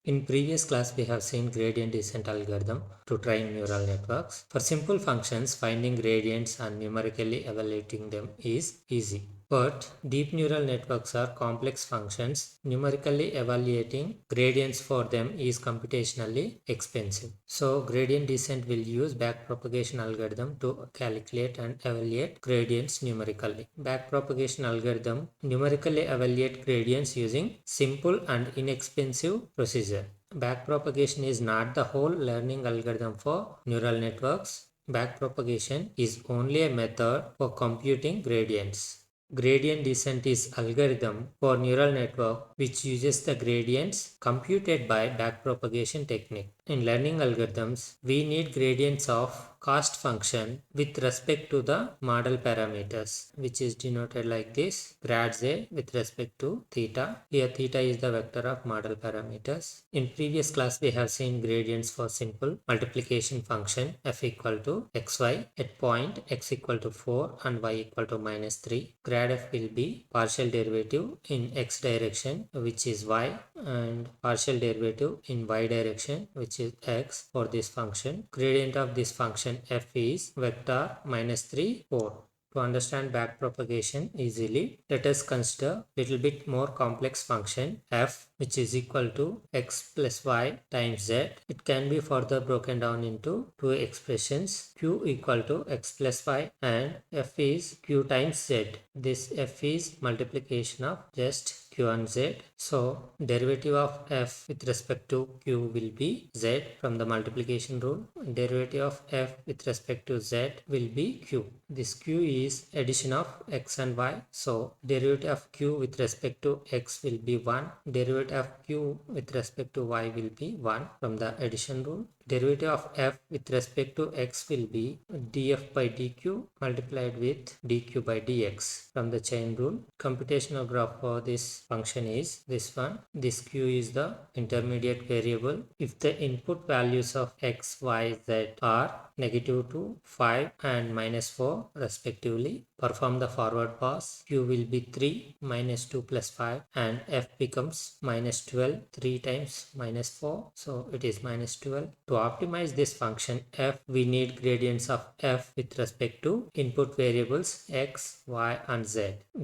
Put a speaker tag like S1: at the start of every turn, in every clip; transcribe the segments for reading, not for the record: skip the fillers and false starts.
S1: In previous class, we have seen gradient descent algorithm to train neural networks. For simple functions, finding gradients and numerically evaluating them is easy. But deep neural networks are complex functions. Numerically evaluating gradients for them is computationally expensive. So gradient descent will use backpropagation algorithm to calculate and evaluate gradients numerically. Backpropagation algorithm numerically evaluate gradients using simple and inexpensive procedure. Backpropagation is not the whole learning algorithm for neural networks. Backpropagation is only a method for computing gradients. Gradient descent is algorithm for neural network which uses the gradients computed by backpropagation technique. In learning algorithms, we need gradients of cost function with respect to the model parameters, which is denoted like this: grad z with respect to theta. Here theta is the vector of model parameters. In previous class, we have seen gradients for simple multiplication function f equal to xy at point x equal to 4 and y equal to -3. Grad f will be partial derivative in x direction, which is y, and partial derivative in y direction, which is x, for this function. Gradient of this function f is vector -3, 4. To understand backpropagation easily, let us consider little bit more complex function f, which is equal to x plus y times z. It can be further broken down into two expressions: q equal to x plus y and f is q times z. This f is multiplication of just q and z. So derivative of f with respect to q will be z from the multiplication rule. Derivative of f with respect to z will be q. This q is addition of x and y. So derivative of q with respect to x will be 1. Derivative of q with respect to y will be 1 from the addition rule. Derivative of f with respect to x will be df by dq multiplied with dq by dx from the chain rule. Computational graph for this function is this one. This q is the intermediate variable. If the input values of x, y, z are -2, 5 and -4 respectively, perform the forward pass. Q will be 3, -2 plus 5, and f becomes -12. 3 times -4, so it is -12. To optimize this function f, we need gradients of f with respect to input variables x, y, and z.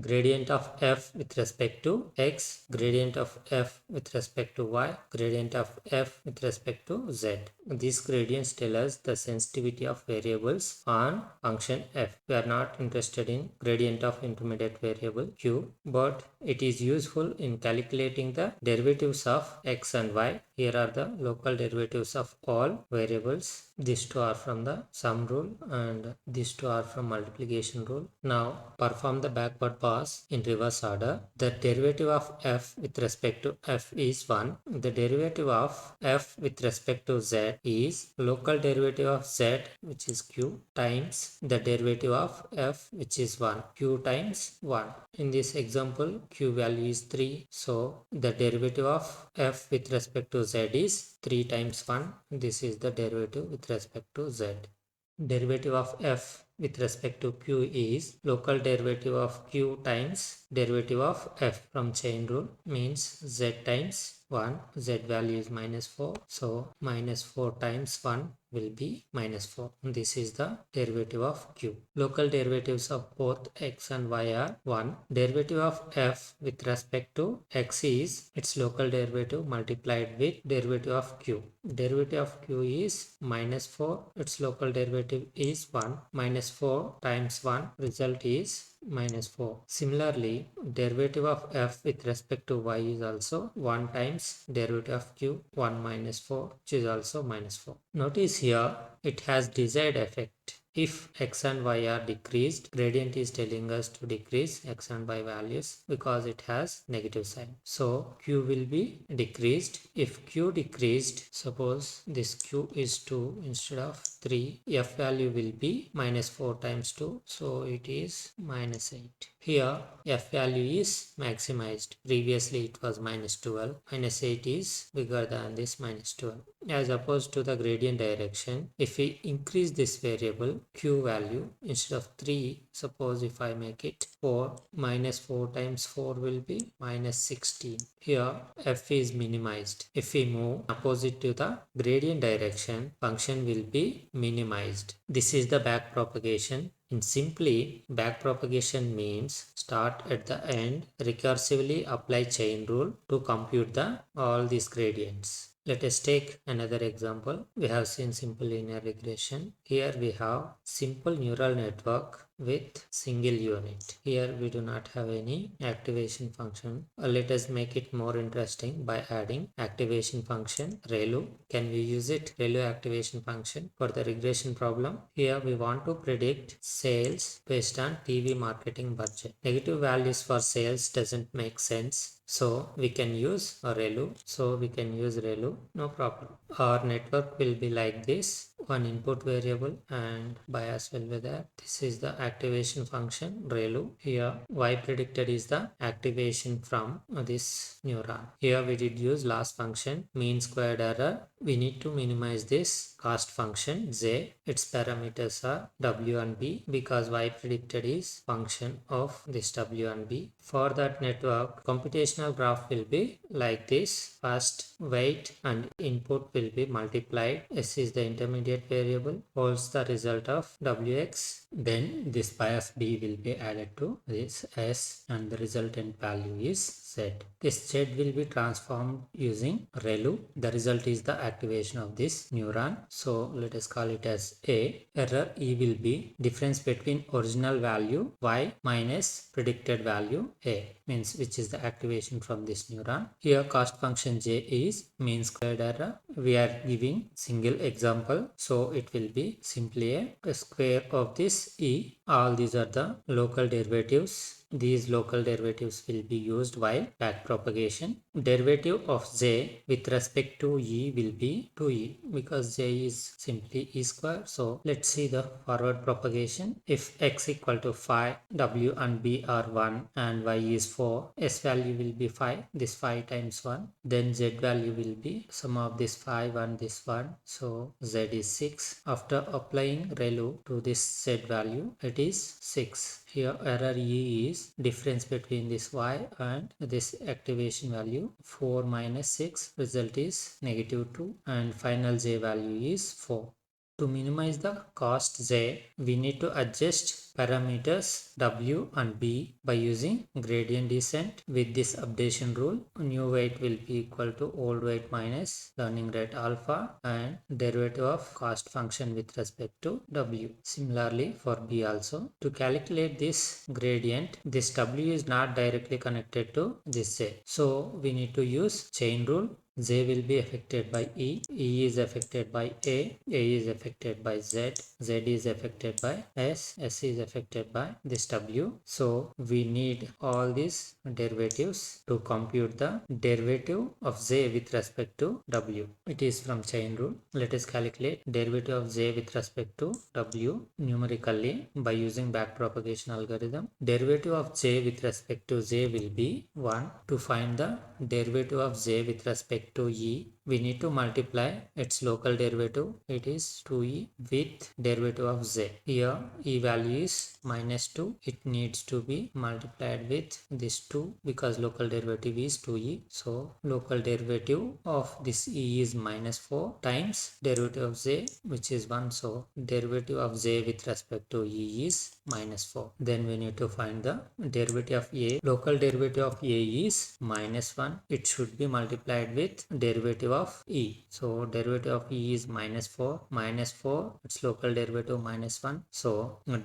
S1: Gradient of f with respect to x, gradient of f with respect to y, gradient of f with respect to z. These gradients tell us the sensitivity of variables on function f. We are not interested in gradient of intermediate variable q, but it is useful in calculating the derivatives of x and y. Here are the local derivatives of all variables. These two are from the sum rule and these two are from multiplication rule. Now perform the backward pass in reverse order. The derivative of f with respect to f is 1. The derivative of f with respect to z is local derivative of z, which is q, times the derivative of f, which is 1, q times 1. In this example, q value is 3, so the derivative of f with respect to z is 3 times 1. This is the derivative with respect to z. Derivative of f with respect to q is local derivative of q times derivative of f. From chain rule means z times 1, z value is -4, so -4 times 1 will be -4. This is the derivative of q. Local derivatives of both x and y are 1. Derivative of f with respect to x is its local derivative multiplied with derivative of q. Derivative of q is -4. Its local derivative is 1. -4 times 1, result is -4. Similarly, derivative of f with respect to y is also 1 times derivative of q, 1 -4, which is also -4. Notice here it has desired effect. If x and y are decreased, gradient is telling us to decrease x and y values because it has negative sign. So q will be decreased. If q decreased, suppose this q is 2 instead of 3, f value will be -4 times 2, so it is -8. Here f value is maximized. Previously it was -12. -8 is bigger than this -12. As opposed to the gradient direction, if we increase this variable q value, instead of 3, suppose if I make it 4, -4 times 4 will be -16. Here f is minimized. If we move opposite to the gradient direction, function will be minimized. This is the back propagation. In simply, backpropagation means start at the end, recursively apply chain rule to compute all these gradients. Let us take another example. We have seen simple linear regression. Here we have simple neural network with single unit. Here we do not have any activation function. Let us make it more interesting by adding activation function ReLU. Can we use it? ReLU activation function for the regression problem. Here we want to predict sales based on TV marketing budget. Negative values for sales doesn't make sense. So we can use a ReLU. No problem. Our network will be like this. One input variable and bias will be there. This is the activation function ReLU. Here y predicted is the activation from this neuron. Here we did use loss function, mean squared error. We need to minimize this cost function z. Its parameters are w and b because y predicted is function of this w and b. For that network, computational graph will be like this. First weight and input will be multiplied. S is the intermediate variable, holds the result of wx. Then this bias b will be added to this s and the resultant value is z. This z will be transformed using ReLU. The result is the activation of this neuron. So let us call it as A. Error E will be difference between original value y minus predicted value A, means which is the activation from this neuron. Here cost function J is mean squared error. We are giving single example, so it will be simply a square of this E. All these are the local derivatives. These local derivatives will be used while backpropagation. Derivative of j with respect to e will be 2e because j is simply e square. So let's see the forward propagation. If x equal to 5, w and b are 1 and y is 4, s value will be 5. This 5 times 1. Then z value will be sum of this 5 and this 1. So z is 6. After applying ReLU to this z value, it is 6. Here error E is difference between this y and this activation value. 4 minus 6, result is -2 and final j value is 4. To minimize the cost z, we need to adjust parameters w and b by using gradient descent. With this updation rule, new weight will be equal to old weight minus learning rate alpha and derivative of cost function with respect to w. Similarly for b also. To calculate this gradient, this w is not directly connected to this j. So we need to use chain rule. J will be affected by E, E is affected by A is affected by Z, Z is affected by S is affected by this W. So we need all these derivatives to compute the derivative of J with respect to W. It is from chain rule. Let us calculate derivative of J with respect to W numerically by using backpropagation algorithm. Derivative of J with respect to J will be 1. To find the derivative of J with respect to E, we need to multiply its local derivative, it is 2e, with derivative of z. Here E value is -2. It needs to be multiplied with this 2 because local derivative is 2e. So local derivative of this E is -4 times derivative of z, which is 1. So derivative of z with respect to E is -4. Then we need to find the derivative of A. Local derivative of A is -1. It should be multiplied with derivative of E. So derivative of E is -4. -4, its local derivative -1. So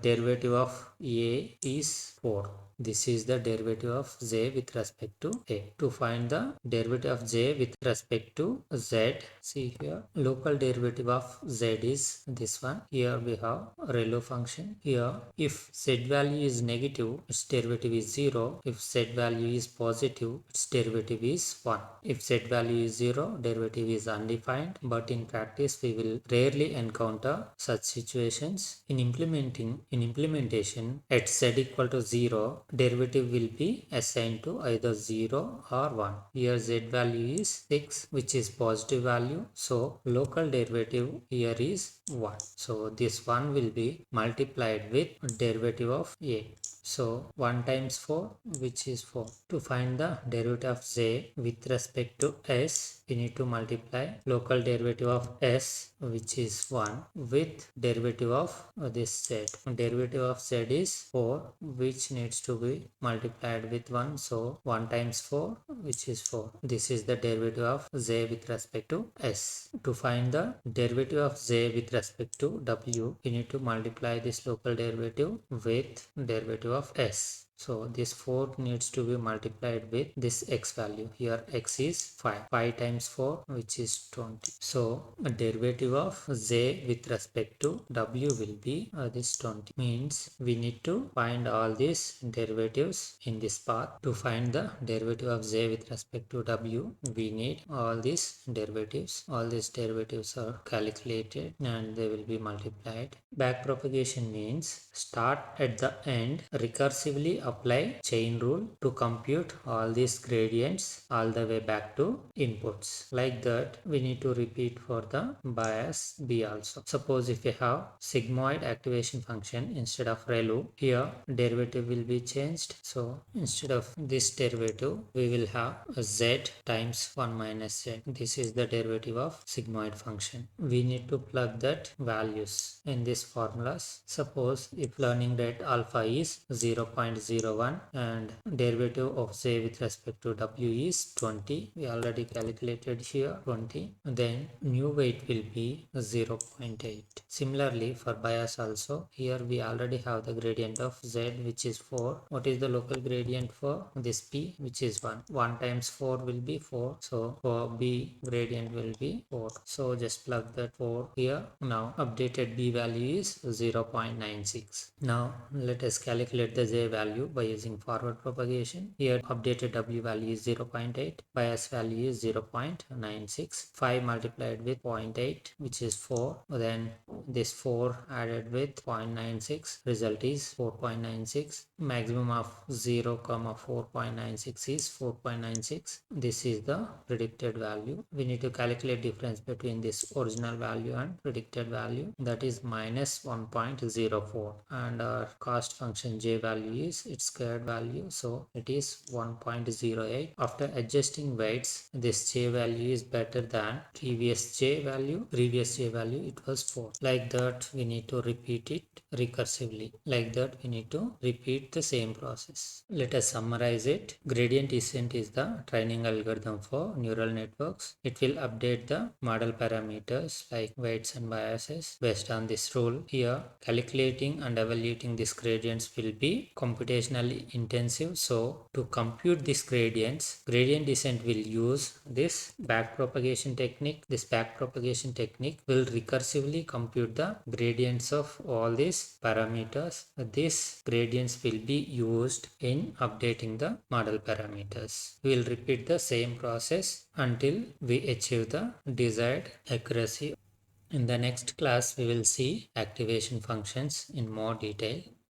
S1: derivative of A is 4. This is the derivative of z with respect to A. To find the derivative of z with respect to z, see here, local derivative of z is this one. Here we have ReLU function. Here if z value is negative, its derivative is 0. If z value is positive, its derivative is 1. If z value is 0, derivative derivative is undefined, but in practice we will rarely encounter such situations. In implementation at z equal to 0, derivative will be assigned to either 0 or 1. Here z value is 6, which is positive value, so local derivative here is 1. So this 1 will be multiplied with derivative of a. So 1 times 4, which is 4. To find the derivative of z with respect to s, we need to multiply local derivative of s, which is 1, with derivative of this z. Derivative of z is 4, which needs to be multiplied with 1. So 1 times 4, which is 4. This is the derivative of z with respect to s. To find the derivative of z with respect to w, we need to multiply this local derivative with derivative of s. So this 4 needs to be multiplied with this x value. Here x is 5. 5 times 4, which is 20. So a derivative of z with respect to w will be this 20. Means we need to find all these derivatives in this path. To find the derivative of z with respect to w, we need all these derivatives. All these derivatives are calculated and they will be multiplied. Backpropagation means start at the end, recursively apply chain rule to compute all these gradients all the way back to inputs. Like that, we need to repeat for the bias B also. Suppose if you have sigmoid activation function instead of ReLU, here derivative will be changed. So instead of this derivative, we will have a z times 1 minus z. This is the derivative of sigmoid function. We need to plug that values in these formulas. Suppose if learning rate alpha is 0.01 and derivative of z with respect to w is 20. We already calculated here 20. Then new weight will be 0.8. Similarly for bias also, here we already have the gradient of z, which is 4. What is the local gradient for this p, which is 1? 1 times 4 will be 4. So for b, gradient will be 4. So just plug that 4 here. Now updated b value is 0.96. Now let us calculate the z value by using forward propagation. Here updated w value is 0.8, bias value is 0.96. 5 multiplied with 0.8, which is 4. Then this 4 added with 0.96, result is 4.96. Maximum of 0, 4.96 is 4.96. This is the predicted value. We need to calculate difference between this original value and predicted value, that is minus 1.04, and our cost function j value is its squared value, so it is 1.08. After adjusting weights, this j value is better than previous j value. Previous j value it was 4. Like that we need to repeat it recursively. Like that we need to repeat the same process. Let us summarize it. Gradient descent is the training algorithm for neural networks. It will update the model parameters like weights and biases based on this rule. Here calculating and evaluating these gradients will be computationally intensive. So to compute these gradients, gradient descent will use this backpropagation technique. This backpropagation technique will recursively compute the gradients of all these parameters. These gradients will be used in updating the model parameters. We will repeat the same process until we achieve the desired accuracy. In the next class, we will see activation functions in more detail.